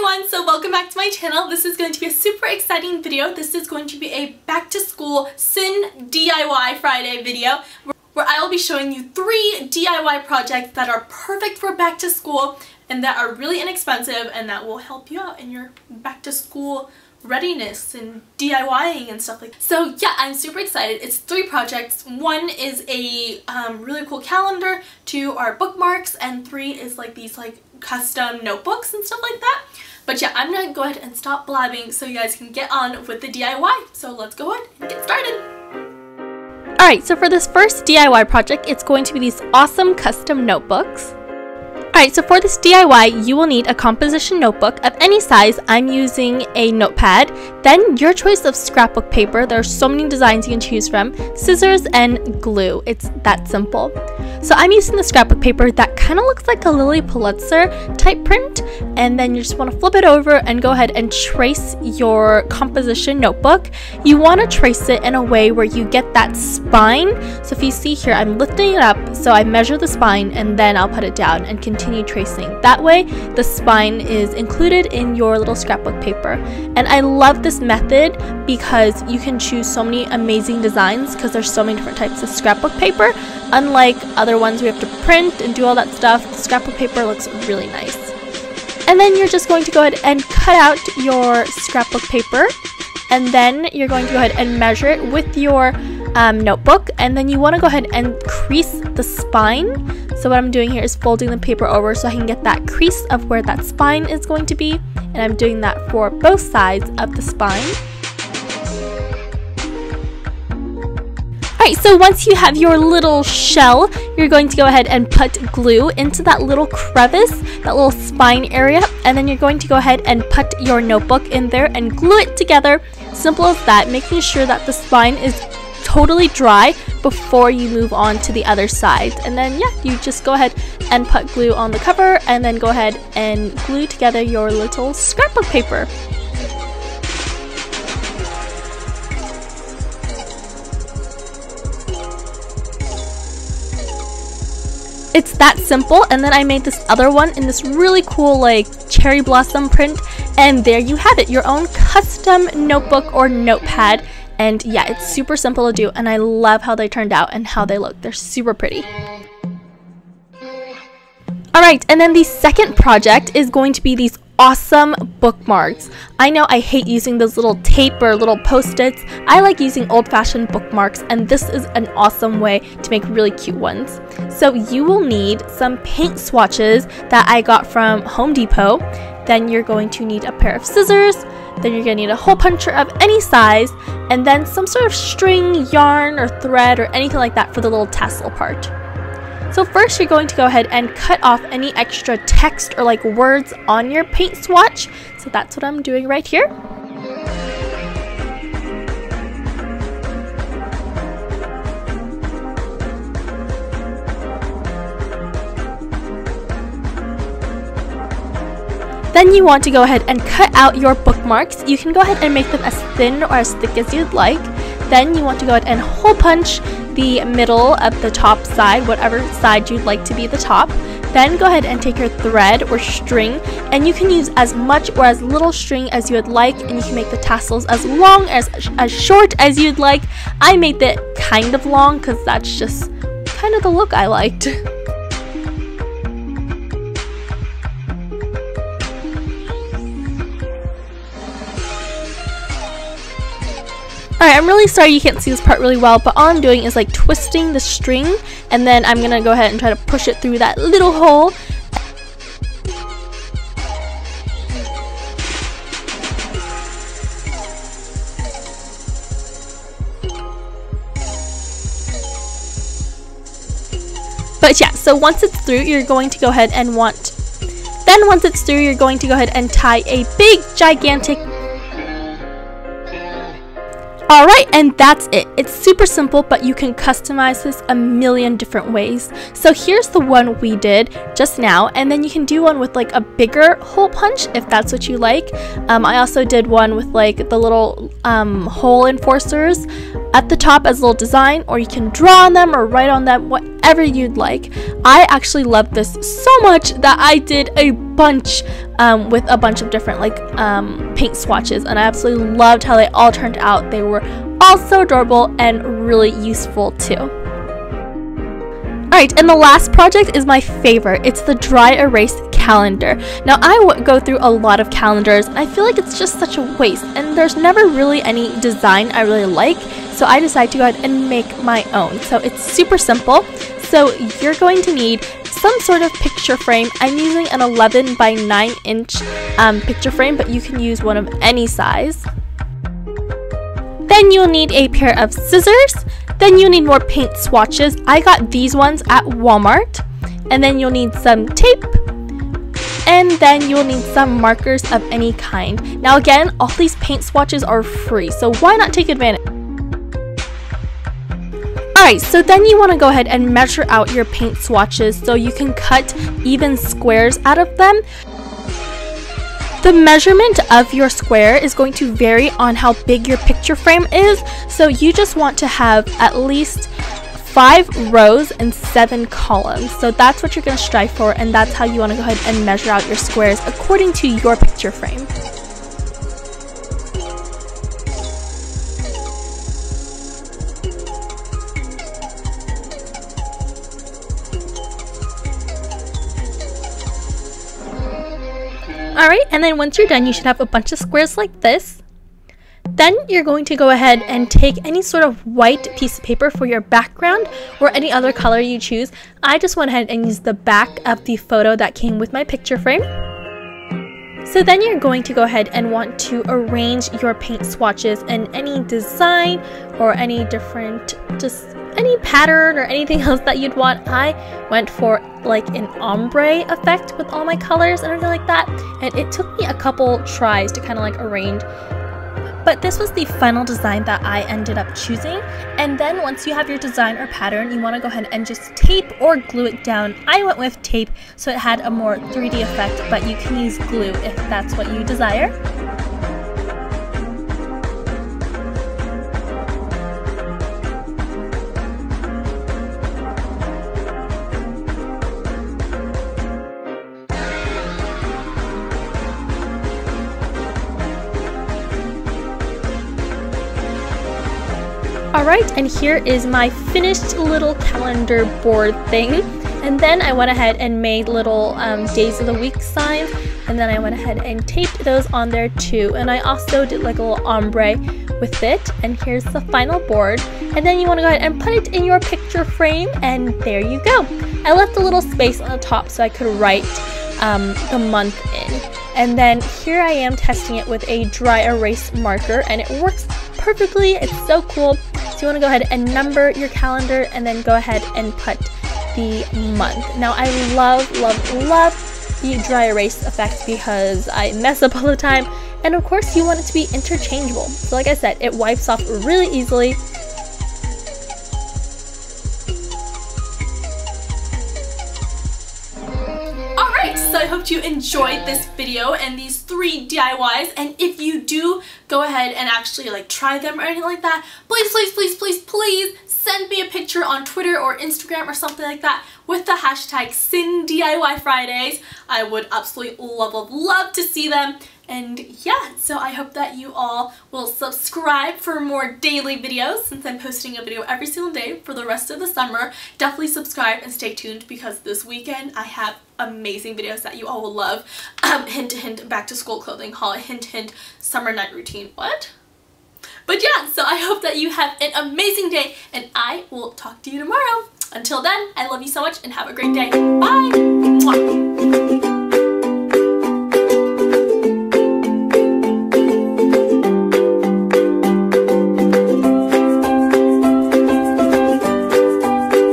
everyone, so welcome back to my channel. This is going to be a super exciting video. This is going to be a back to school CinDIY Friday video where I will be showing you 3 DIY projects that are perfect for back to school and that are really inexpensive and that will help you out in your back to school readiness and DIYing and stuff like that. So yeah, I'm super excited. It's 3 projects. 1 is a really cool calendar, 2 are bookmarks, and 3 is like these custom notebooks and stuff like that. But yeah, I'm gonna go ahead and stop blabbing so you guys can get on with the DIY. So let's go ahead and get started. Alright, so for this first DIY project, it's going to be these awesome custom notebooks. Alright, so for this DIY, you will need a composition notebook of any size. I'm using a notepad, then your choice of scrapbook paper. There are so many designs you can choose from, scissors, and glue. It's that simple. So I'm using the scrapbook paper that kind of looks like a Lily Pulitzer type print, and then you just want to flip it over and go ahead and trace your composition notebook. You want to trace it in a way where you get that spine. So if you see here, I'm lifting it up, so I measure the spine and then I'll put it down and continue tracing. That way the spine is included in your little scrapbook paper. And I love this method because you can choose so many amazing designs because there's so many different types of scrapbook paper. Unlike other ones we have to print and do all that stuff, the scrapbook paper looks really nice. And then you're just going to go ahead and cut out your scrapbook paper, and then you're going to go ahead and measure it with your notebook, and then you want to go ahead and crease the spine. So what I'm doing here is folding the paper over so I can get that crease of where that spine is going to be, and I'm doing that for both sides of the spine. Alright, so once you have your little shell, you're going to go ahead and put glue into that little crevice, that little spine area, and then you're going to go ahead and put your notebook in there and glue it together. Simple as that, making sure that the spine is totally dry before you move on to the other side. And then yeah, you just go ahead and put glue on the cover and then go ahead and glue together your little scrapbook paper. It's that simple. And then I made this other one in this really cool like cherry blossom print, and there you have it, your own custom notebook or notepad. And yeah, it's super simple to do, and I love how they turned out and how they look. They're super pretty. Alright, and then the second project is going to be these awesome bookmarks. I know I hate using those little tape or little post-its. I like using old-fashioned bookmarks, and this is an awesome way to make really cute ones. So you will need some paint swatches that I got from Home Depot. Then you're going to need a pair of scissors. Then you're going to need a hole puncher of any size, and then some sort of string, yarn, or thread, or anything like that for the little tassel part. So first you're going to go ahead and cut off any extra text or like words on your paint swatch. So that's what I'm doing right here. Then you want to go ahead and cut out your bookmarks. You can go ahead and make them as thin or as thick as you'd like. Then you want to go ahead and hole punch the middle of the top side, whatever side you'd like to be the top. Then go ahead and take your thread or string, and you can use as much or as little string as you would like, and you can make the tassels as long as short as you'd like. I made it kind of long because that's just kind of the look I liked. Alright, I'm really sorry you can't see this part really well, but all I'm doing is like twisting the string, and then I'm gonna go ahead and try to push it through that little hole. But yeah, so once it's through, you're going to go ahead and once it's through, you're going to go ahead and tie a big, gigantic. Alright, and that's it. It's super simple, but you can customize this a million different ways. So here's the one we did just now, and then you can do one with like a bigger hole punch if that's what you like. I also did one with like the little hole enforcers at the top as a little design, or you can draw on them or write on them, whatever you'd like. I actually love this so much that I did a bunch with a bunch of different like paint swatches, and I absolutely loved how they all turned out. They were all so adorable and really useful too. Alright, and the last project is my favorite. It's the dry erase calendar. Now I go through a lot of calendars and I feel like it's just such a waste, and there's never really any design I really like, so I decided to go ahead and make my own. So it's super simple. So you're going to need some sort of picture frame. I'm using an 11 by 9 inch picture frame, but you can use one of any size. Then you'll need a pair of scissors. Then you'll need more paint swatches. I got these ones at Walmart. And then you'll need some tape. And then you'll need some markers of any kind. Now again, all these paint swatches are free, so why not take advantage? Alright, so then you want to go ahead and measure out your paint swatches so you can cut even squares out of them. The measurement of your square is going to vary on how big your picture frame is, so you just want to have at least 5 rows and 7 columns. So that's what you're going to strive for, and that's how you want to go ahead and measure out your squares according to your picture frame. Alright, and then once you're done, you should have a bunch of squares like this. Then you're going to go ahead and take any sort of white piece of paper for your background, or any other color you choose. I just went ahead and used the back of the photo that came with my picture frame. So then you're going to go ahead and want to arrange your paint swatches in any design or any different, just any pattern or anything else that you'd want. I went for like an ombre effect with all my colors and everything like that, and it took me a couple tries to kind of like arrange, but this was the final design that I ended up choosing. And then once you have your design or pattern, you want to go ahead and just tape or glue it down. I went with tape so it had a more 3D effect, but you can use glue if that's what you desire. Alright, and here is my finished little calendar board thing. And then I went ahead and made little days of the week signs, and then I went ahead and taped those on there too. And I also did like a little ombre with it. And here's the final board. And then you want to go ahead and put it in your picture frame, and there you go. I left a little space on the top so I could write the month in. And then here I am testing it with a dry erase marker, and it works perfectly. It's so cool. So you want to go ahead and number your calendar, and then go ahead and put the month. Now I love the dry erase effect because I mess up all the time, and of course you want it to be interchangeable. So like I said, it wipes off really easily. So I hope you enjoyed this video and these 3 DIYs, and if you do go ahead and actually like try them or anything like that, please send me a picture on Twitter or Instagram or something like that with the hashtag CinDIY Fridays. I would absolutely love to see them. And yeah, so I hope that you all will subscribe for more daily videos, since I'm posting a video every single day for the rest of the summer. Definitely subscribe and stay tuned, because this weekend I have amazing videos that you all will love. Hint hint, back to school clothing haul, hint hint, summer night routine, what? But yeah, so I hope that you have an amazing day, and I will talk to you tomorrow. Until then, I love you so much and have a great day. Bye!